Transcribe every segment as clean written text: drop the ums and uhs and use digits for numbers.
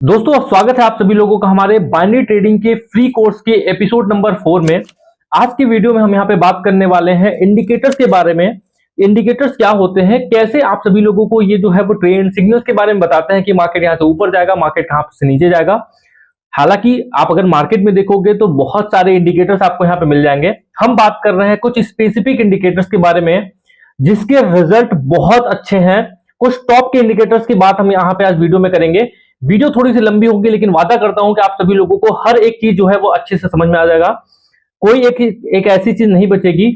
दोस्तों स्वागत है आप सभी लोगों का हमारे बाइनरी ट्रेडिंग के फ्री कोर्स के एपिसोड नंबर 4 में। आज की वीडियो में हम यहाँ पे बात करने वाले हैं इंडिकेटर्स के बारे में। इंडिकेटर्स क्या होते हैं, कैसे आप सभी लोगों को ये जो है वो ट्रेंड सिग्नल्स के बारे में बताते हैं कि मार्केट यहाँ से ऊपर जाएगा, मार्केट कहाँ से नीचे जाएगा। हालांकि आप अगर मार्केट में देखोगे तो बहुत सारे इंडिकेटर्स आपको यहाँ पे मिल जाएंगे। हम बात कर रहे हैं कुछ स्पेसिफिक इंडिकेटर्स के बारे में जिसके रिजल्ट बहुत अच्छे हैं। कुछ टॉप के इंडिकेटर्स की बात हम यहाँ पे आज वीडियो में करेंगे। वीडियो थोड़ी सी लंबी होगी लेकिन वादा करता हूं कि आप सभी लोगों को हर एक चीज जो है वो अच्छे से समझ में आ जाएगा। कोई एक ऐसी चीज नहीं बचेगी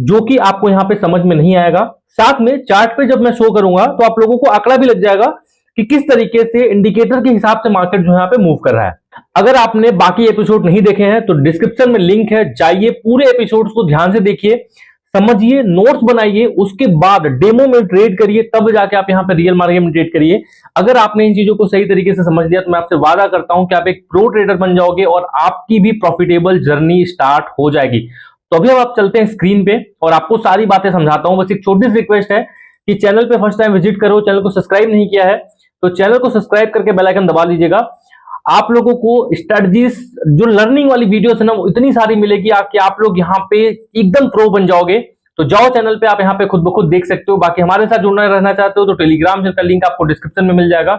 जो कि आपको यहाँ पे समझ में नहीं आएगा। साथ में चार्ट पे जब मैं शो करूंगा तो आप लोगों को आंकड़ा भी लग जाएगा कि किस तरीके से इंडिकेटर के हिसाब से मार्केट जो यहाँ पे मूव कर रहा है। अगर आपने बाकी एपिसोड नहीं देखे हैं तो डिस्क्रिप्शन में लिंक है, जाइए पूरे एपिसोड को ध्यान से देखिए, समझिए, नोट्स बनाइए, उसके बाद डेमो में ट्रेड करिए, तब जाके आप यहाँ पे रियल मार्केट में ट्रेड करिए। अगर आपने इन चीजों को सही तरीके से समझ लिया तो मैं आपसे वादा करता हूं कि आप एक प्रो ट्रेडर बन जाओगे और आपकी भी प्रॉफिटेबल जर्नी स्टार्ट हो जाएगी। तो अभी हम आप चलते हैं स्क्रीन पे और आपको सारी बातें समझाता हूं। बस एक छोटी सी रिक्वेस्ट है कि चैनल पे फर्स्ट टाइम विजिट करो, चैनल को सब्सक्राइब नहीं किया है तो चैनल को सब्सक्राइब करके बेल आइकन दबा लीजिएगा। आप लोगों को स्ट्रेटजीज जो लर्निंग वाली वीडियोस है ना वो इतनी सारी मिलेगी कि आप लोग यहाँ पे एकदम प्रो बन जाओगे। तो जाओ चैनल पे, आप यहाँ पे खुद ब खुद देख सकते हो। बाकी हमारे साथ जुड़ना रहना चाहते हो तो टेलीग्राम का लिंक आपको डिस्क्रिप्शन में मिल जाएगा,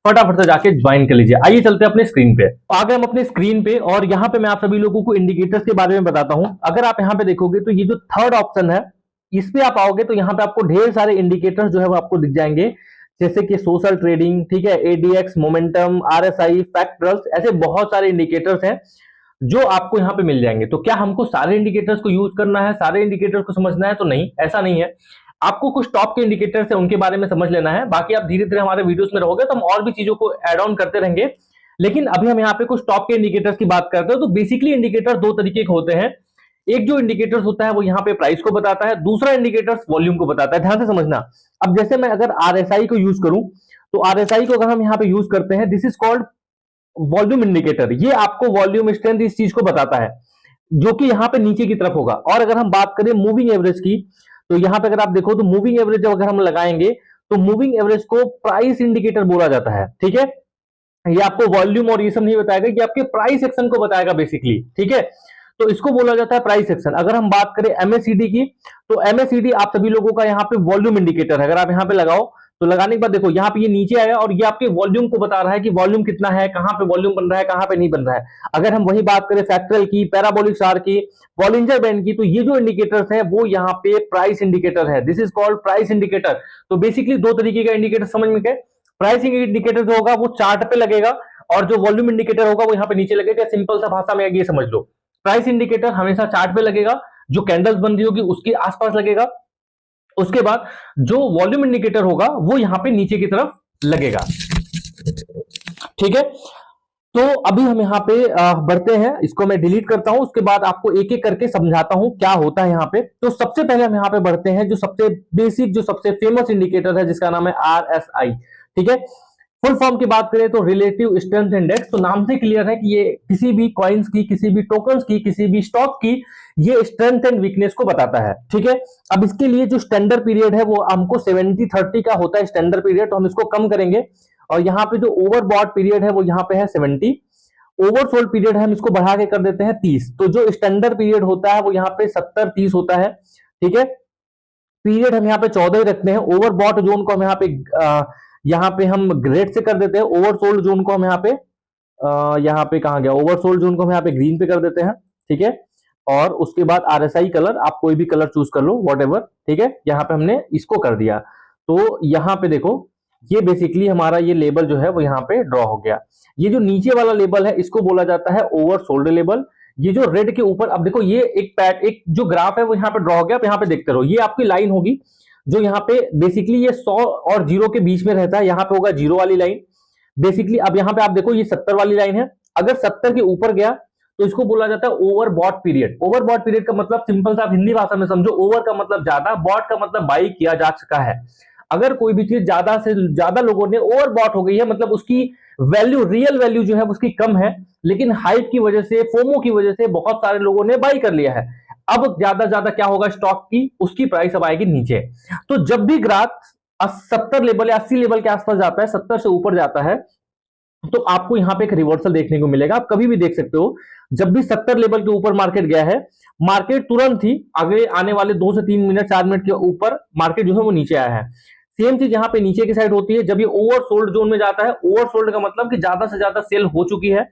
फटाफट से जाके ज्वाइन कर लीजिए। आइए चलते हैं अपने स्क्रीन पे। आ गए हम अपने स्क्रीन पे और यहाँ पे मैं आप सभी लोगों को इंडिकेटर्स के बारे में बताता हूँ। अगर आप यहाँ पे देखोगे तो ये जो थर्ड ऑप्शन है इस पे आप आओगे तो यहाँ पे आपको ढेर सारे इंडिकेटर्स जो है वो आपको दिख जाएंगे, जैसे कि सोशल ट्रेडिंग, ठीक है, एडीएक्स, मोमेंटम, आरएसआई, फैक्टर्स, ऐसे बहुत सारे इंडिकेटर्स हैं जो आपको यहाँ पे मिल जाएंगे। तो क्या हमको सारे इंडिकेटर्स को यूज करना है, सारे इंडिकेटर्स को समझना है? तो नहीं, ऐसा नहीं है। आपको कुछ टॉप के इंडिकेटर्स है उनके बारे में समझ लेना है, बाकी आप धीरे धीरे हमारे वीडियोस में रहोगे तो हम और भी चीजों को एड ऑन करते रहेंगे। लेकिन अभी हम यहाँ पे कुछ टॉप के इंडिकेटर्स की बात करते हैं। तो बेसिकली इंडिकेटर दो तरीके के होते हैं। एक जो इंडिकेटर्स होता है वो यहाँ पे प्राइस को बताता है, दूसरा इंडिकेटर्स वॉल्यूम को बताता है। ध्यान से समझना। अब जैसे मैं अगर आरएसआई को यूज करूं तो आरएसआई को अगर हम यहाँ पे यूज करते हैं, this is called volume indicator. ये आपको वॉल्यूम स्ट्रेंथ इस चीज को बताता है जो कि यहाँ पे नीचे की तरफ होगा। और अगर हम बात करें मूविंग एवरेज की तो यहाँ पे अगर आप देखो तो मूविंग एवरेज अगर हम लगाएंगे तो मूविंग एवरेज को प्राइस इंडिकेटर बोला जाता है। ठीक है, ये आपको वॉल्यूम और ये सब नहीं बताएगा, ये आपके प्राइस एक्शन को बताएगा बेसिकली। ठीक है, तो इसको बोला जाता है प्राइस एक्शन। अगर हम बात करें एमएससीडी की तो एमएससीडी आप सभी लोगों का यहाँ पे वॉल्यूम इंडिकेटर है। अगर आप यहाँ पे लगाओ तो लगाने के बाद देखो यहाँ पे ये नीचे आया और ये आपके वॉल्यूम को बता रहा है कि वॉल्यूम कितना है, कहां पे वॉल्यूम बन रहा है, कहां पे नहीं बन रहा है। अगर हम वही बात करें फैक्टरल की, पैराबोलिक स्टार की, बॉलिंजर बैंड की, तो ये जो इंडिकेटर्स हैं वो यहाँ पे प्राइस इंडिकेटर है। This is called price indicator. तो बेसिकली दो तरीके का इंडिकेटर समझ में गए। प्राइसिंग इंडिकेटर जो होगा वो चार्ट पे लगेगा और जो वॉल्यूम इंडिकेटर होगा वो यहाँ पे नीचे लगेगा। सिंपल सा भाषा में ये समझ लो, प्राइस इंडिकेटर हमेशा चार्ट पे लगेगा, जो कैंडल्स बन रही होगी उसके आसपास लगेगा। उसके बाद जो वॉल्यूम इंडिकेटर होगा वो यहां पे नीचे की तरफ लगेगा। ठीक है, तो अभी हम यहाँ पे बढ़ते हैं। इसको मैं डिलीट करता हूं, उसके बाद आपको एक एक करके समझाता हूं क्या होता है यहाँ पे। तो सबसे पहले हम यहाँ पे बढ़ते हैं जो सबसे बेसिक, जो सबसे फेमस इंडिकेटर है जिसका नाम है आरएसआई। ठीक है, फुल फॉर्म की बात करें तो रिलेटिव स्ट्रेंथ इंडेक्स। तो नाम से क्लियर है कि ये किसी भी कॉइन्स की, किसी भी टोकन्स की, किसी भी स्टॉक की ये स्ट्रेंथ एंड वीकनेस को बताता है। ठीक है, अब इसके लिए जो स्टैंडर्ड पीरियड है वो हमको 70-30 का होता है स्टैंडर्ड पीरियड, तो हम इसको कम करेंगे। और यहाँ पे जो ओवरबॉट पीरियड है वो यहाँ पे है 70, ओवरसोल्ड पीरियड है हम इसको बढ़ा के कर देते हैं 30। तो जो स्टैंडर्ड पीरियड होता है वो यहाँ पे 70-30 होता है। ठीक है, पीरियड हम यहाँ पे 14 ही रखते हैं। ओवरबॉट जोन को हम यहाँ पे हम ग्रेड से कर देते हैं। ओवरसोल्ड जोन को हम यहाँ पे कहा गया, ओवरसोल्ड जोन को हम यहाँ पे ग्रीन पे कर देते हैं। ठीक है, और उसके बाद आरएसआई कलर, आप कोई भी कलर चूज कर लो, व्हाटएवर। ठीक है, यहाँ पे हमने इसको कर दिया। तो यहाँ पे देखो ये बेसिकली हमारा ये लेबल जो है वो यहाँ पे ड्रॉ हो गया। ये जो नीचे वाला लेबल है इसको बोला जाता है ओवरसोल्ड लेबल। ये जो रेड के ऊपर, अब देखो ये एक जो ग्राफ है वो यहाँ पे ड्रॉ हो गया। आप यहाँ पे देखते रहो, ये आपकी लाइन होगी जो यहाँ पे बेसिकली ये 100 और 0 के बीच में रहता है। यहाँ पे होगा 0 वाली लाइन बेसिकली। अब यहाँ पे आप देखो ये 70 वाली लाइन है। अगर 70 के ऊपर गया तो इसको बोला जाता है ओवरबॉट पीरियड। ओवरबॉट पीरियड का मतलब सिंपल सा आप हिंदी भाषा में समझो, ओवर का मतलब ज्यादा, बॉट का मतलब बाई किया जा चुका है। अगर कोई भी चीज ज्यादा से ज्यादा लोगों ने ओवरबॉट हो गई है, मतलब उसकी वैल्यू, रियल वैल्यू जो है उसकी कम है, लेकिन हाइप की वजह से, फोमो की वजह से बहुत सारे लोगों ने बाई कर लिया है। अब ज्यादा क्या होगा स्टॉक की, उसकी प्राइस अब आएगी नीचे। तो जब भी ग्राफ 70 लेवल या 80 लेवल के आसपास जाता है, 70 से ऊपर जाता है, तो आपको यहां पे एक रिवर्सल देखने को मिलेगा। आप कभी भी देख सकते हो, जब भी 70 लेवल के ऊपर मार्केट गया है, मार्केट तुरंत ही अगले आने वाले 2 से 3 मिनट 4 मिनट के ऊपर मार्केट जो है वो नीचे आया है। सेम चीज यहां पे नीचे की साइड होती है, जब ये ओवरसोल्ड जोन में जाता है। ओवरसोल्ड का मतलब कि ज्यादा से ज्यादा सेल हो चुकी है,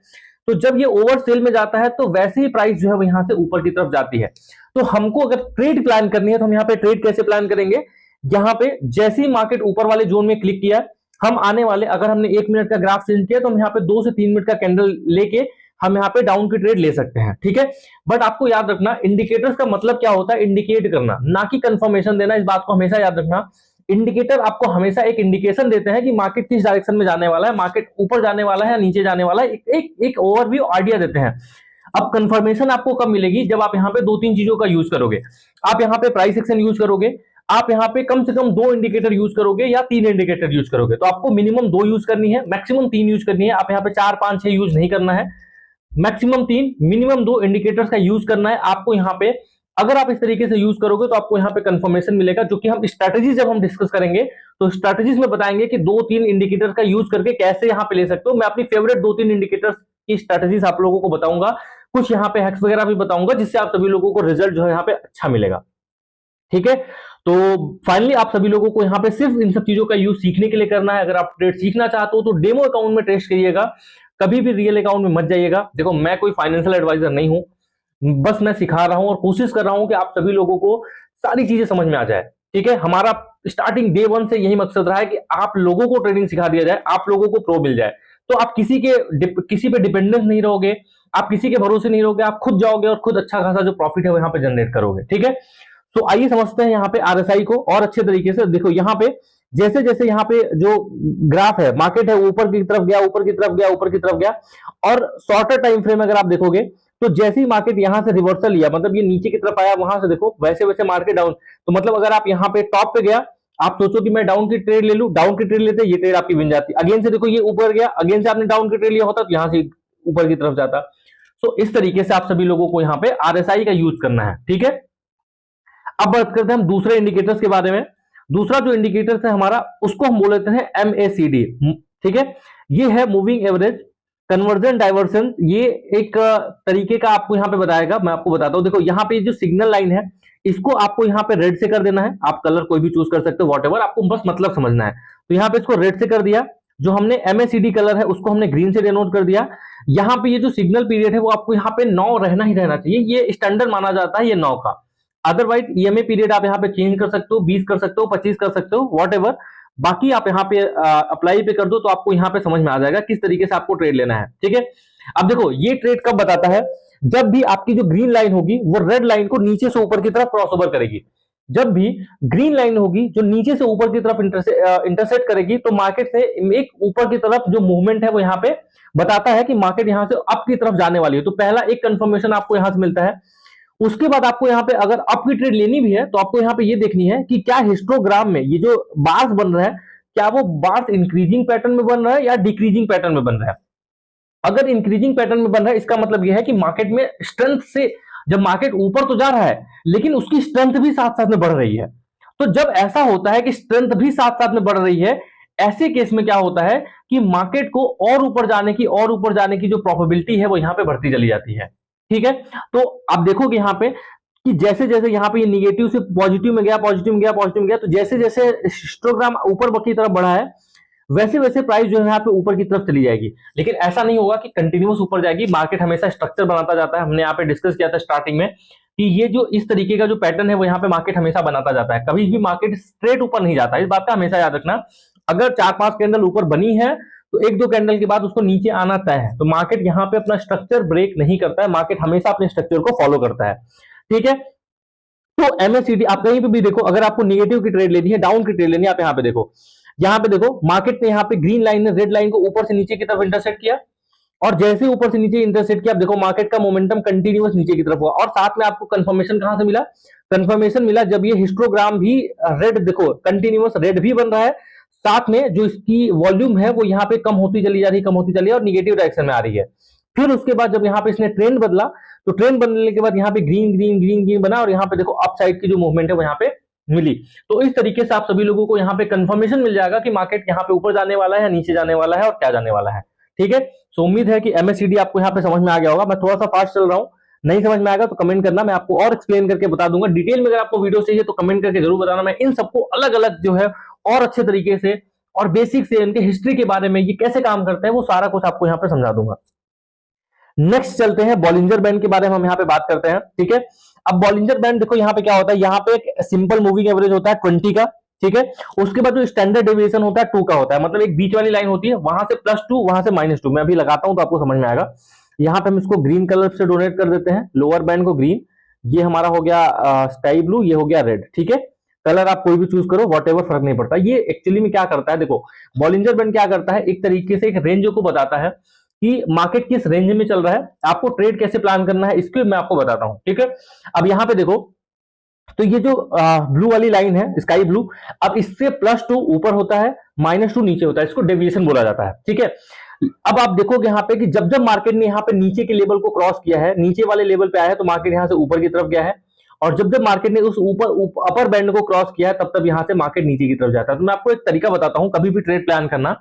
तो जब ये ओवर सेल में जाता है तो वैसे ही प्राइस जो है वो यहां से ऊपर की तरफ जाती है। तो हमको अगर ट्रेड प्लान करनी है तो हम यहाँ पे ट्रेड कैसे प्लान करेंगे, यहाँ पे जैसे ही मार्केट ऊपर वाले जोन में क्लिक किया, हम आने वाले, अगर हमने 1 मिनट का ग्राफ चेंज किया तो हम यहाँ पे 2 से 3 मिनट का कैंडल लेके हम यहाँ पे डाउन की ट्रेड ले सकते हैं, ठीक है। बट आपको याद रखना, इंडिकेटर्स का मतलब क्या होता है, इंडिकेट करना, ना कि कंफर्मेशन देना। इस बात को हमेशा याद रखना। इंडिकेटर आपको हमेशा एक इंडिकेशन देते हैं कि मार्केट किस डायरेक्शन में जाने वाला है, मार्केट ऊपर जाने वाला है या नीचे जाने वाला है, एक ओवरव्यू आइडिया देते हैं। अब कंफर्मेशन आपको कब मिलेगी, जब आप यहाँ पे 2-3 चीजों का यूज करोगे। आप यहाँ पे प्राइस एक्शन यूज करोगे, आप यहाँ पे कम से कम 2 इंडिकेटर यूज करोगे या 3 इंडिकेटर यूज करोगे। तो आपको मिनिमम 2 यूज करनी है, मैक्सिमम 3 यूज करनी है। आप यहाँ पे 4, 5, 6 यूज नहीं करना है, मैक्सिमम 3, मिनिमम 2 इंडिकेटर्स का यूज करना है आपको यहाँ पे। अगर आप इस तरीके से यूज करोगे तो आपको यहाँ पे कंफर्मेशन मिलेगा, जो कि हम स्ट्रेटेजी जब हम डिस्कस करेंगे तो स्ट्रेटेजीज में बताएंगे कि 2-3 इंडिकेटर का यूज करके कैसे यहाँ पे ले सकते हो। मैं अपनी फेवरेट 2-3 इंडिकेटर्स की स्ट्रेटेजीज आप लोगों को बताऊंगा, कुछ यहाँ पे हैक्स वगैरह भी बताऊंगा, जिससे आप सभी लोगों को रिजल्ट जो है यहाँ पे अच्छा मिलेगा, ठीक है। तो फाइनली आप सभी लोगों को यहाँ पे सिर्फ इन सब चीजों का यूज सीखने के लिए करना है। अगर आप ट्रेड सीखना चाहते हो तो डेमो अकाउंट में टेस्ट करिएगा, कभी भी रियल अकाउंट में मत जाइएगा। देखो, मैं कोई फाइनेंशियल एडवाइजर नहीं हूं, बस मैं सिखा रहा हूं और कोशिश कर रहा हूं कि आप सभी लोगों को सारी चीजें समझ में आ जाए, ठीक है। हमारा स्टार्टिंग डे 1 से यही मकसद रहा है कि आप लोगों को ट्रेडिंग सिखा दिया जाए, आप लोगों को प्रो मिल जाए। तो आप किसी पे डिपेंडेंट नहीं रहोगे, आप किसी के भरोसे नहीं रहोगे, आप खुद जाओगे और खुद अच्छा खासा जो प्रॉफिट है वो यहाँ पे जनरेट करोगे, ठीक है। तो आइए समझते हैं यहाँ पे आरएसआई को और अच्छे तरीके से। देखो यहाँ पे जैसे जैसे यहाँ पे जो ग्राफ है, मार्केट है ऊपर की तरफ गया, ऊपर की तरफ गया, ऊपर की तरफ गया, और शॉर्टर टाइम फ्रेम अगर आप देखोगे तो जैसे ही मार्केट यहां से रिवर्सल लिया, मतलब ये नीचे की तरफ आया, वहां से देखो वैसे वैसे मार्केट डाउन। तो मतलब अगर आप यहाँ पे टॉप पे गया, आप सोचो कि मैं डाउन की ट्रेड ले लूं, डाउन की ट्रेड लेते ये ट्रेड आपकी बन जाती। अगेन से देखो ये ऊपर गया, अगेन से आपने डाउन की ट्रेड लिया होता तो यहां से ऊपर की तरफ जाता। तो इस तरीके से आप सभी लोगों को यहाँ पे आरएसआई का यूज करना है, ठीक है। अब बात करते हैं हम दूसरे इंडिकेटर्स के बारे में। दूसरा जो इंडिकेटर है हमारा, उसको हम बोल लेते हैं MACD, ठीक है। ये है मूविंग एवरेज कन्वर्जन डाइवर्सन। ये एक तरीके का आपको यहाँ पे बताएगा, मैं आपको बताता हूँ। देखो यहाँ पे जो सिग्नल लाइन है, इसको आपको यहाँ पे रेड से कर देना है। आप कलर कोई भी चूज कर सकते हो, वॉट, आपको बस मतलब समझना है। तो यहाँ पे इसको रेड से कर दिया, जो हमने MACD कलर है उसको हमने ग्रीन से डिनोट कर दिया। यहाँ पे ये जो सिग्नल पीरियड है वो आपको यहाँ पे 9 रहना ही रहना चाहिए, ये स्टैंडर्ड माना जाता है ये 9 का। अदरवाइज EMA पीरियड आप यहाँ पे चेंज कर सकते हो, 20 कर सकते हो, 25 कर सकते हो, वॉट, बाकी आप यहाँ पे अप्लाई पे कर दो तो आपको यहाँ पे समझ में आ जाएगा किस तरीके से आपको ट्रेड लेना है, ठीक है। अब देखो ये ट्रेड कब बताता है, जब भी आपकी जो ग्रीन लाइन होगी वो रेड लाइन को नीचे से ऊपर की तरफ क्रॉस ओवर करेगी। जब भी ग्रीन लाइन होगी जो नीचे से ऊपर की तरफ इंटरसेक्ट करेगी, तो मार्केट से एक ऊपर की तरफ जो मूवमेंट है वो यहाँ पे बताता है कि मार्केट यहाँ से अप की तरफ जाने वाली है। तो पहला एक कंफर्मेशन आपको यहाँ से मिलता है। उसके बाद आपको यहाँ पे अगर अप की ट्रेड लेनी भी है तो आपको यहाँ पे ये देखनी है कि क्या हिस्टोग्राम में ये जो बार्स बन रहा है, क्या वो बार्स इंक्रीजिंग पैटर्न में बन रहा है या डिक्रीजिंग पैटर्न में बन रहा है। अगर इंक्रीजिंग पैटर्न में बन रहा है, इसका मतलब यह है कि मार्केट में स्ट्रेंथ से, जब मार्केट ऊपर तो जा रहा है लेकिन उसकी स्ट्रेंथ भी साथ साथ में बढ़ रही है। तो जब ऐसा होता है कि स्ट्रेंथ भी साथ साथ में बढ़ रही है, ऐसे केस में क्या होता है कि मार्केट को और ऊपर जाने की जो प्रोबेबिलिटी है वो यहाँ पे बढ़ती चली जाती है, ठीक है। तो आप देखोगे यहाँ पे कि जैसे जैसे यहाँ पे ये निगेटिव से पॉजिटिव में गया, पॉजिटिव में गया, पॉजिटिव में गया, तो जैसे जैसे हिस्टोग्राम ऊपर की तरफ बढ़ा है, वैसे वैसे प्राइस जो है यहाँ पे ऊपर की तरफ चली जाएगी। लेकिन ऐसा नहीं होगा कि कंटिन्यूअस ऊपर जाएगी, मार्केट हमेशा स्ट्रक्चर बनाता जाता है। हमने यहाँ पे डिस्कस किया था स्टार्टिंग में कि ये जो इस तरीके का जो पैटर्न है वो यहाँ पे मार्केट हमेशा बनाता जाता है, कभी भी मार्केट स्ट्रेट ऊपर नहीं जाता। इस बात का हमेशा याद रखना। अगर 4-5 कैंडल ऊपर बनी है तो 1-2 कैंडल के बाद उसको नीचे आना तय है। तो मार्केट यहाँ पे अपना स्ट्रक्चर ब्रेक नहीं करता है, मार्केट हमेशा अपने स्ट्रक्चर को फॉलो करता है, ठीक है। तो MACD आप कहीं पे भी देखो, अगर आपको निगेटिव की ट्रेड लेनी है, डाउन की ट्रेड लेनी है, आप यहाँ पे देखो मार्केट ने यहाँ पे ग्रीन लाइन ने रेड लाइन को ऊपर से नीचे की तरफ इंटरसेक्ट किया, और जैसे ऊपर से नीचे इंटरसेक्ट किया, आप देखो मार्केट का मोमेंटम कंटिन्यूअस नीचे की तरफ हुआ। और साथ में आपको कंफर्मेशन कहां से मिला, कंफर्मेशन मिला जब ये हिस्टोग्राम भी रेड, देखो कंटिन्यूअस रेड भी बन रहा है, साथ में जो इसकी वॉल्यूम है वो यहाँ पे कम होती चली जा रही है और निगेटिव डायरेक्शन में आ रही है। फिर उसके बाद जब यहाँ पे इसने ट्रेंड बदला, तो ट्रेंड बदलने के बाद यहाँ पे ग्रीन ग्रीन ग्रीन ग्रीन बना, और यहाँ पे देखो अप साइड की जो मूवमेंट है वो यहाँ पे मिली। तो इस तरीके से आप सभी लोगों को यहाँ पे कंफर्मेशन मिल जाएगा कि मार्केट यहाँ पे ऊपर जाने वाला है या नीचे जाने वाला है और क्या जाने वाला है, ठीक है। सो उम्मीद है कि एमएससीडी आपको यहाँ पे समझ में आ गया होगा। मैं थोड़ा सा फास्ट चल रहा हूँ, नहीं समझ में आएगा तो कमेंट करना, मैं आपको और एक्सप्लेन करके बता दूंगा। डिटेल में अगर आपको वीडियो चाहिए तो कमेंट करके जरूर बताना, मैं इन सबको अलग अलग जो है और अच्छे तरीके से और बेसिक से इनके हिस्ट्री के बारे में, ये कैसे काम करते हैं, वो सारा कुछ आपको यहाँ पे समझा दूंगा। नेक्स्ट चलते हैं बॉलिंजर बैंड के बारे में हम यहाँ पे बात करते हैं, ठीक है। अब बॉलिंजर बैंड देखो यहाँ पे क्या होता है, यहाँ पे एक सिंपल मूविंग एवरेज होता है 20 का, ठीक है। उसके बाद जो स्टैंडर्ड डेविएशन होता है 2 का होता है, मतलब एक बीच वाली लाइन होती है, वहां से +2 वहां से -2। मैं अभी लगाता हूं तो आपको समझ में आएगा। यहाँ पे हम इसको ग्रीन कलर से डोनेट कर देते हैं, लोअर बैंड को ग्रीन, ये हमारा हो गया स्काई ब्लू, ये हो गया रेड, ठीक है। कलर आप कोई भी चूज करो, वॉट फर्क नहीं पड़ता। ये एक्चुअली में क्या करता है, देखो बॉलिंजर बैंड क्या करता है, एक तरीके से एक रेंज को बताता है कि मार्केट किस रेंज में चल रहा है, आपको ट्रेड कैसे प्लान करना है, इसको मैं आपको बताता हूं, ठीक है। अब यहां पे देखो, तो ये जो ब्लू वाली लाइन है स्काई ब्लू, अब इससे +2 ऊपर होता है, -2 नीचे होता है, इसको डेविएशन बोला जाता है, ठीक है। अब आप देखोगे यहाँ पे कि जब जब मार्केट ने यहाँ पे नीचे के लेवल को क्रॉस किया है, नीचे वाले लेवल पे आया है, तो मार्केट यहाँ से ऊपर की तरफ गया है, और जब जब मार्केट ने उस अपर बैंड को क्रॉस किया है, तब तब यहाँ से मार्केट नीचे की तरफ जाता है। तो मैं आपको एक तरीका बताता हूं, कभी भी ट्रेड प्लान करना,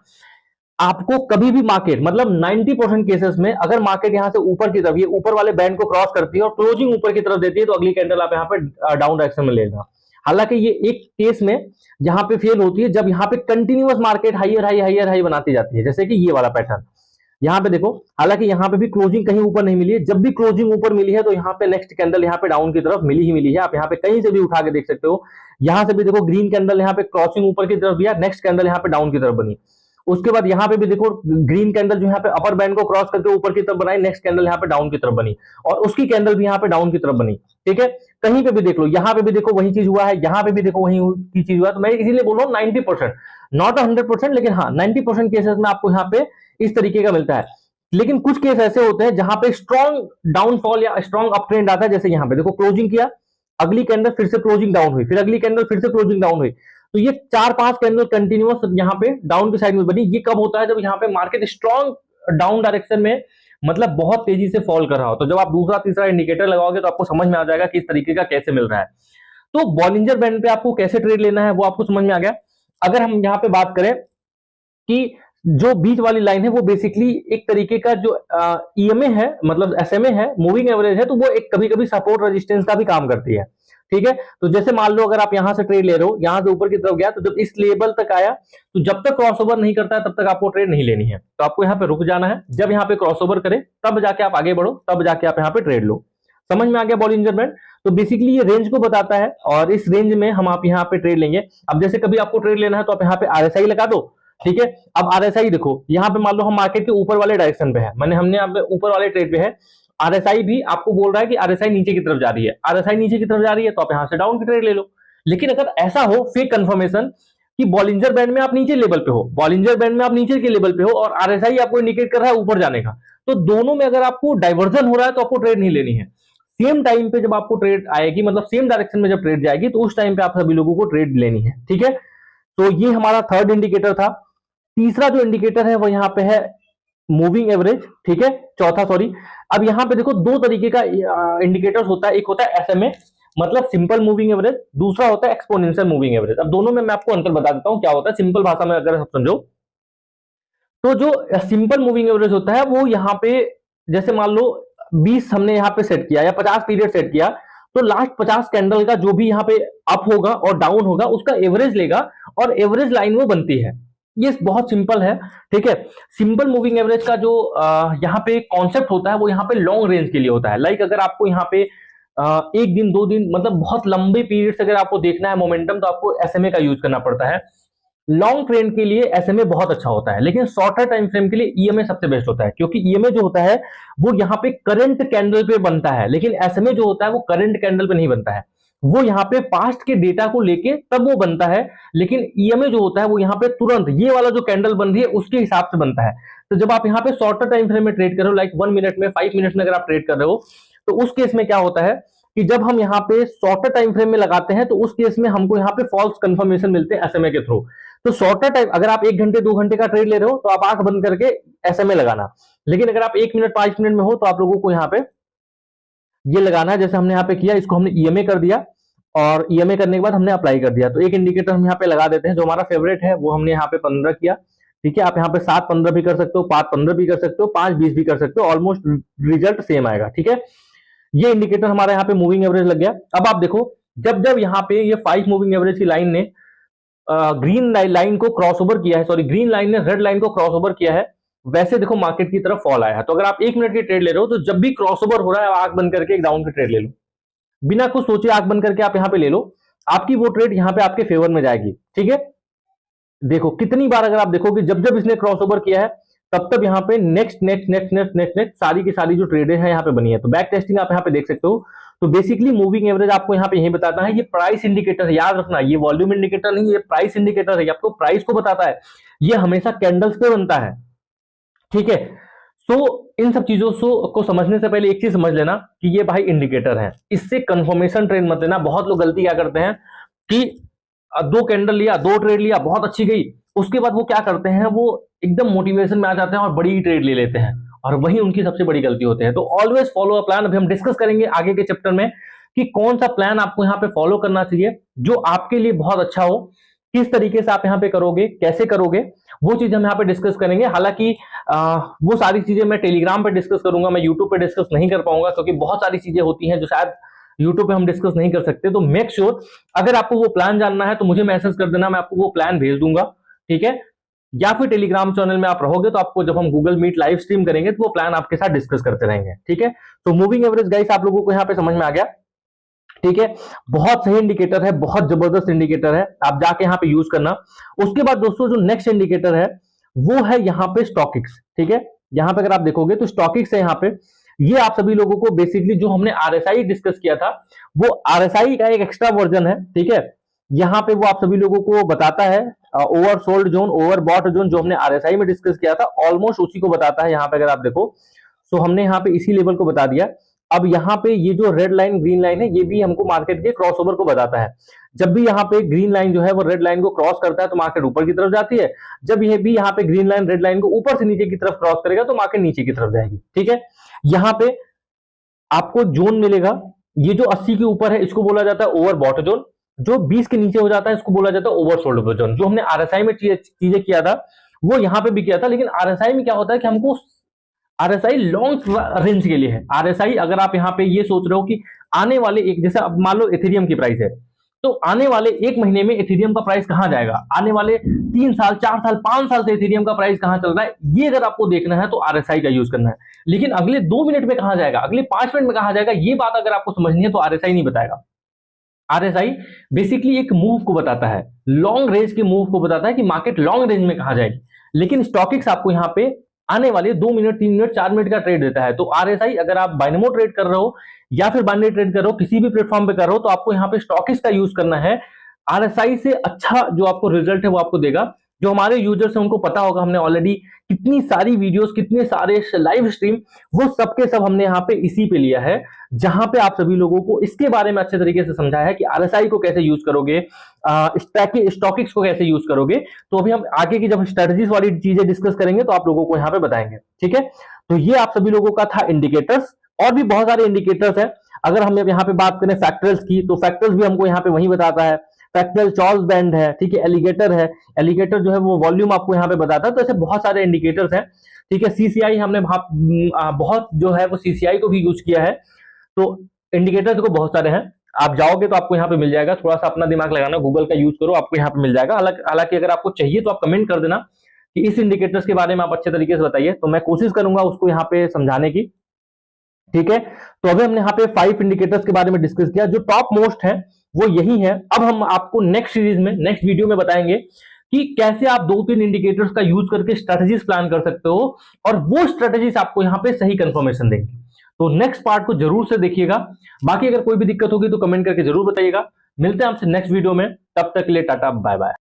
आपको कभी भी मार्केट, मतलब 90% केसेस में अगर मार्केट यहां से ऊपर की तरफ, ये ऊपर वाले बैंड को क्रॉस करती है और क्लोजिंग ऊपर की तरफ देती है, तो अगली कैंडल आप यहाँ पे डाउन डायरेक्शन में लेना। हालांकि ये एक केस में जहां पे फेल होती है, जब यहाँ पे continuous market higher high higher high बनाती जाती है, जैसे कि ये वाला पैटर्न यहाँ पे देखो। हालांकि यहाँ पे भी क्लोजिंग कहीं ऊपर नहीं मिली है, जब भी क्लोजिंग ऊपर मिली है तो यहाँ पे नेक्स्ट कैंडल यहाँ पे डाउन की तरफ मिली ही मिली है। आप यहाँ पे कहीं से भी उठा के देख सकते हो, यहाँ से भी देखो ग्रीन कैंडल यहाँ पे क्रॉसिंग ऊपर की तरफ दिया, नेक्स्ट कैंडल यहाँ पे डाउन की तरफ बनी। उसके बाद यहाँ पे भी देखो ग्रीन कैंडल जो यहाँ पे अपर बैंड को क्रॉस करके ऊपर की तरफ बनाई, नेक्स्ट कैंडल यहाँ पे डाउन की तरफ बनी, और उसकी कैंडल भी यहाँ पे डाउन की तरफ बनी, ठीक है। कहीं पे भी देख लो, यहाँ पे भी देखो वही चीज हुआ है, यहाँ पे भी देखो वही की चीज हुआ है। तो मैं इसीलिए बोल रहा हूँ 90%, नॉट 100%, लेकिन हाँ 90% केसेस में आपको यहाँ पे इस तरीके का मिलता है। लेकिन कुछ केस ऐसे होते हैं जहां पे स्ट्रॉन्ग डाउनफॉल या स्ट्रॉन्ग अप ट्रेंड आता है, जैसे यहाँ पे देखो क्लोजिंग किया, अगली कैंडल फिर से क्लोजिंग डाउन हुई, फिर अगली कैंडल फिर से क्लोजिंग डाउन हुई, तो ये 4-5 कैंडल कंटिन्यूअस यहाँ पे डाउन की साइड में बनी। ये कब होता है, जब यहाँ पे मार्केट स्ट्रॉन्ग डाउन डायरेक्शन में, मतलब बहुत तेजी से फॉल कर रहा हो। तो जब आप दूसरा तीसरा इंडिकेटर लगाओगे तो आपको समझ में आ जाएगा कि इस तरीके का कैसे मिल रहा है। तो बॉलिंजर बैंड पे आपको कैसे ट्रेड लेना है वो आपको समझ में आ गया। अगर हम यहाँ पे बात करें कि जो बीच वाली लाइन है वो बेसिकली एक तरीके का जो ईएमए है, मतलब एसएमए है, मूविंग एवरेज है, तो वो एक कभी कभी सपोर्ट रेजिस्टेंस का भी काम करती है, ठीक है। तो जैसे मान लो अगर आप यहां से ट्रेड ले रहे हो, यहां से ऊपर की तरफ गया, तो जब इस लेवल तक आया, तो जब तक क्रॉसओवर नहीं करता है तब तक आपको ट्रेड नहीं लेनी है, तो आपको यहाँ पे रुक जाना है। जब यहाँ पे क्रॉसओवर करे तब जाके आप आगे बढ़ो, तब जाके आप यहाँ पे ट्रेड लो। समझ में आ गया बॉलिंजर बैंड। तो बेसिकली ये रेंज को बताता है, और इस रेंज में हम आप यहाँ पे ट्रेड लेंगे। अब जैसे कभी आपको ट्रेड लेना है तो आप यहाँ पे आरएसआई लगा दो, ठीक है। अब आरएसआई देखो, यहाँ पे मान लो हम मार्केट के ऊपर वाले डायरेक्शन पे है, हमने यहाँ पे ऊपर वाले ट्रेड पे है, आरएसआई भी आपको बोल रहा है कि आरएसआई नीचे की तरफ जा रही है, आरएसआई नीचे की तरफ जा रही है, तो आप यहां से डाउन की ट्रेड ले लो। लेकिन अगर ऐसा हो फेक कंफर्मेशन कि बॉलिंजर बैंड में आप नीचे लेवल पे हो, बॉलिंजर बैंड में आप नीचे के लेवल पे हो, और आरएसआई आपको इंडिकेट कर रहा है ऊपर जाने का, तो दोनों में अगर आपको डाइवर्जन हो रहा है तो आपको ट्रेड नहीं लेनी है। सेम टाइम पे जब आपको ट्रेड आएगी, मतलब सेम डायरेक्शन में जब ट्रेड जाएगी, तो उस टाइम पे आप सभी लोगों को ट्रेड लेनी है, ठीक है। तो ये हमारा थर्ड इंडिकेटर था। तीसरा जो इंडिकेटर है वो यहाँ पे है मूविंग एवरेज, ठीक है, चौथा सॉरी। अब यहां पे देखो दो तरीके का इंडिकेटर्स होता है, एक होता है एसएमए, मतलब सिंपल मूविंग एवरेज, दूसरा होता है एक्सपोनेंशियल मूविंग एवरेज। अब दोनों में मैं आपको अंतर बता देता हूं क्या होता है सिंपल भाषा में अगर आप समझो। तो जो सिंपल मूविंग एवरेज होता है वो यहाँ पे, जैसे मान लो 20 हमने यहाँ पे सेट किया या 50 पीरियड सेट किया, तो लास्ट 50 कैंडल का जो भी यहाँ पे अप होगा और डाउन होगा उसका एवरेज लेगा, और एवरेज लाइन वो बनती है। ये बहुत सिंपल है, ठीक है। सिंपल मूविंग एवरेज का जो यहाँ पे कॉन्सेप्ट होता है वो यहाँ पे लॉन्ग रेंज के लिए होता है। लाइक अगर आपको यहाँ पे एक दिन 2 दिन, मतलब बहुत लंबे पीरियड से अगर आपको देखना है मोमेंटम, तो आपको एसएमए का यूज करना पड़ता है। लॉन्ग ट्रेंड के लिए एसएमए बहुत अच्छा होता है, लेकिन शॉर्टर टाइम फ्रेम के लिए ईएमए सबसे बेस्ट होता है, क्योंकि ईएमए जो होता है वो यहाँ पे करंट कैंडल पे बनता है, लेकिन एसएमए जो होता है वो करंट कैंडल पे नहीं बनता है, वो यहाँ पे पास्ट के डेटा को लेके तब वो बनता है। लेकिन ईएमए जो होता है वो यहाँ पे तुरंत ये वाला जो कैंडल बन रही है उसके हिसाब से बनता है। तो जब आप यहाँ पे शॉर्टर टाइम फ्रेम में ट्रेड कर रहे हो, लाइक 1 मिनट में 5 मिनट्स में अगर आप ट्रेड कर रहे हो, तो उस केस में क्या होता है कि जब हम यहाँ पे शॉर्टर टाइम फ्रेम में लगाते हैं तो उस केस में हमको यहाँ पे फॉल्स कंफर्मेशन मिलते हैं एसएमए के थ्रू। तो शॉर्टर टाइम, अगर आप 1 घंटे 2 घंटे का ट्रेड ले रहे हो तो आप आंख बंद करके एसएमए लगाना, लेकिन अगर आप 1 मिनट 5 मिनट में हो तो आप लोगों को यहाँ पे ये लगाना है, जैसे हमने यहाँ पे किया, इसको हमने ईएमए कर दिया, और ईएमए करने के बाद हमने अप्लाई कर दिया। तो एक इंडिकेटर हम यहाँ पे लगा देते हैं, जो हमारा फेवरेट है वो हमने यहाँ पे 15 किया, ठीक है, आप यहाँ पे 7-15 भी कर सकते हो, 5-15 भी कर सकते हो, 5-20 भी कर सकते हो, ऑलमोस्ट रिजल्ट सेम आएगा। ठीक है, ये इंडिकेटर हमारा यहाँ पे मूविंग एवरेज लग गया। अब आप देखो, जब जब यहाँ पे ये 5 मूविंग एवरेज की लाइन ने ग्रीन लाइन को क्रॉस ओवर किया है, सॉरी ग्रीन लाइन ने रेड लाइन को क्रॉस ओवर किया है, वैसे देखो मार्केट की तरफ फॉल आया है। तो अगर आप 1 मिनट की ट्रेड ले रहे हो तो जब भी क्रॉस ओवर हो रहा है आंख बंद करके एक डाउन की ट्रेड ले लो, बिना कुछ सोचे आंख बंद करके आप यहाँ पे ले लो, आपकी वो ट्रेड यहाँ पे आपके फेवर में जाएगी। ठीक है, देखो कितनी बार अगर आप देखोगे जब जब इसने क्रॉस ओवर किया है तब तब यहाँ पे next next next next next next सारी की सारी जो ट्रेडें हैं यहाँ पे बनी है। तो बैक टेस्टिंग आप यहाँ पे देख सकते हो। तो बेसिकली मूविंग एवरेज आपको यहाँ पे यही बताता है, ये प्राइस इंडिकेटर है, याद रखना ये वॉल्यूम इंडिकेटर नहीं, ये प्राइस इंडिकेटर है, आपको प्राइस को बताता है, ये हमेशा कैंडल्स पे बनता है। ठीक है, सो इन सब चीजों को समझने से पहले एक चीज समझ लेना कि ये भाई इंडिकेटर है, इससे कंफर्मेशन ट्रेड मत लेना। बहुत लोग गलती क्या करते हैं कि 2 कैंडल लिया, 2 ट्रेड लिया, बहुत अच्छी गई, उसके बाद वो क्या करते हैं, वो एकदम मोटिवेशन में आ जाते हैं और बड़ी ट्रेड ले लेते हैं, और वही उनकी सबसे बड़ी गलती होती है। तो ऑलवेज फॉलो अ प्लान। अभी हम डिस्कस करेंगे आगे के चैप्टर में कि कौन सा प्लान आपको यहाँ पे फॉलो करना चाहिए जो आपके लिए बहुत अच्छा हो, किस तरीके से आप यहाँ पे करोगे, कैसे करोगे, वो चीज हम यहाँ पे डिस्कस करेंगे। हालांकि वो सारी चीजें मैं टेलीग्राम पे डिस्कस करूंगा, मैं यूट्यूब पे डिस्कस नहीं कर पाऊंगा क्योंकि बहुत सारी चीजें होती हैं जो शायद यूट्यूब पे हम डिस्कस नहीं कर सकते। तो मेक श्योर अगर आपको वो प्लान जानना है तो मुझे मैसेज कर देना, मैं आपको वो प्लान भेज दूंगा। ठीक है, या फिर टेलीग्राम चैनल में आप रहोगे तो आपको जब हम गूगल मीट लाइव स्ट्रीम करेंगे तो वो प्लान आपके साथ डिस्कस करते रहेंगे। ठीक है, तो मूविंग एवरेज गाइस आप लोगों को यहाँ पे समझ में आ गया। ठीक है, बहुत सही इंडिकेटर है, बहुत जबरदस्त इंडिकेटर है, आप जाके यहाँ पे यूज करना। उसके बाद दोस्तों जो नेक्स्ट इंडिकेटर है वो है यहाँ पे स्टॉकिक्स। ठीक है, यहाँ पे अगर आप देखोगे तो स्टॉकिक्स है यहाँ पे, ये आप सभी लोगों को बेसिकली जो हमने आरएसआई डिस्कस किया था वो आरएसआई का एक एक्स्ट्रा वर्जन है। ठीक है, यहाँ पे वो आप सभी लोगों को बताता है oversold zone, overbought zone, जो हमने आरएसआई में डिस्कस किया था ऑलमोस्ट उसी को बताता है यहाँ पे अगर आप देखो। सो हमने यहाँ पे इसी लेवल को बता दिया। अब यहाँ पे ये जो रेड लाइन ग्रीन लाइन है ये भी हमको मार्केट के क्रॉसओवर को बताता है। जब भी यहाँ पे ग्रीन लाइन जो है वो रेड लाइन को क्रॉस करता है तो मार्केट ऊपर की तरफ जाती है, जब ये भी यहाँ पे ग्रीन लाइन रेड लाइन को ऊपर से नीचे की तरफ क्रॉस करेगा तो मार्केट नीचे की तरफ जाएगी। ठीक है, यहाँ पे आपको जोन मिलेगा, ये जो 80 के ऊपर है इसको बोला जाता है ओवर बॉट जोन, जो 20 के नीचे हो जाता है इसको बोला जाता है ओवर सोल्ड जोन। जो हमने आरएसआई में चीजें किया था वो यहाँ पे भी किया था, लेकिन आरएसआई में क्या होता है कि हमको आरएसआई लॉन्ग रेंज के लिए है। आरएसआई अगर आप यहाँ पे ये सोच रहे हो कि आने वाले एक, जैसे अब मान लो एथेरियम की प्राइस है तो आने वाले 1 महीने में एथेरियम का प्राइस कहां जाएगा, आने वाले 3 साल 4 साल 5 साल से एथेरियम का प्राइस कहां चल रहा है, ये अगर आपको देखना है तो आरएसआई का यूज करना है। लेकिन अगले 2 मिनट में कहां जाएगा, अगले 5 मिनट में कहां जाएगा, ये बात अगर आपको समझनी है तो आरएसआई नहीं बताएगा। आरएसआई बेसिकली एक मूव को बताता है, लॉन्ग रेंज के मूव को बताता है कि मार्केट लॉन्ग रेंज में कहां जाएगी। लेकिन स्टॉकिक्स आपको यहाँ पे आने वाले 2 मिनट 3 मिनट 4 मिनट का ट्रेड देता है। तो आरएसआई अगर आप बाइनोमो ट्रेड कर रहे हो या फिर बाइनरी ट्रेड कर रहे हो, किसी भी प्लेटफॉर्म पे कर रहे हो, तो आपको यहाँ पे स्टॉकिक्स का यूज करना है। आरएसआई से अच्छा जो आपको रिजल्ट है वो आपको देगा। जो हमारे यूजर्स हैं उनको पता होगा, हमने ऑलरेडी कितनी सारी वीडियोस, कितने सारे लाइव स्ट्रीम, वो सब के सब हमने यहाँ पे इसी पे लिया है, जहां पे आप सभी लोगों को इसके बारे में अच्छे तरीके से समझाया है कि आरएसआई को कैसे यूज करोगे, स्टॉकिक्स को कैसे यूज करोगे। तो अभी हम आगे की जब स्ट्रेटजीज वाली चीजें डिस्कस करेंगे तो आप लोगों को यहाँ पे बताएंगे। ठीक है, तो ये आप सभी लोगों का था इंडिकेटर्स, और भी बहुत सारे इंडिकेटर्स है। अगर हम यहाँ पे बात करें फैक्टर्स की तो फैक्टर्स भी हमको यहाँ पे वही बताता है। फैक्टरल चॉर्ल्स बैंड है, ठीक है, एलिगेटर है, एलिगेटर जो है वो वॉल्यूम आपको यहाँ पे बताता है। तो ऐसे बहुत सारे इंडिकेटर्स हैं। ठीक है, सीसीआई हमने बहुत जो है वो सीसीआई को भी यूज किया है। तो इंडिकेटर्स को बहुत सारे हैं, आप जाओगे तो आपको यहाँ पे मिल जाएगा। थोड़ा सा अपना दिमाग लगाना, गूगल का यूज करो, आपको यहाँ पे मिल जाएगा। हालांकि अगर आपको चाहिए तो आप कमेंट कर देना कि इस इंडिकेटर्स के बारे में आप अच्छे तरीके से बताइए, तो मैं कोशिश करूंगा उसको यहाँ पे समझाने की। ठीक है, तो अभी हमने यहाँ पे 5 इंडिकेटर्स के बारे में डिस्कस किया, जो टॉप मोस्ट है वो यही है। अब हम आपको नेक्स्ट सीरीज में, नेक्स्ट वीडियो में बताएंगे कि कैसे आप 2-3 इंडिकेटर्स का यूज करके स्ट्रेटजीज प्लान कर सकते हो, और वो स्ट्रेटजीज आपको यहाँ पे सही कंफर्मेशन देंगे। तो नेक्स्ट पार्ट को जरूर से देखिएगा। बाकी अगर कोई भी दिक्कत होगी तो कमेंट करके जरूर बताइएगा। मिलते हैं आपसे नेक्स्ट वीडियो में, तब तक के लिए टाटा बाय बाय।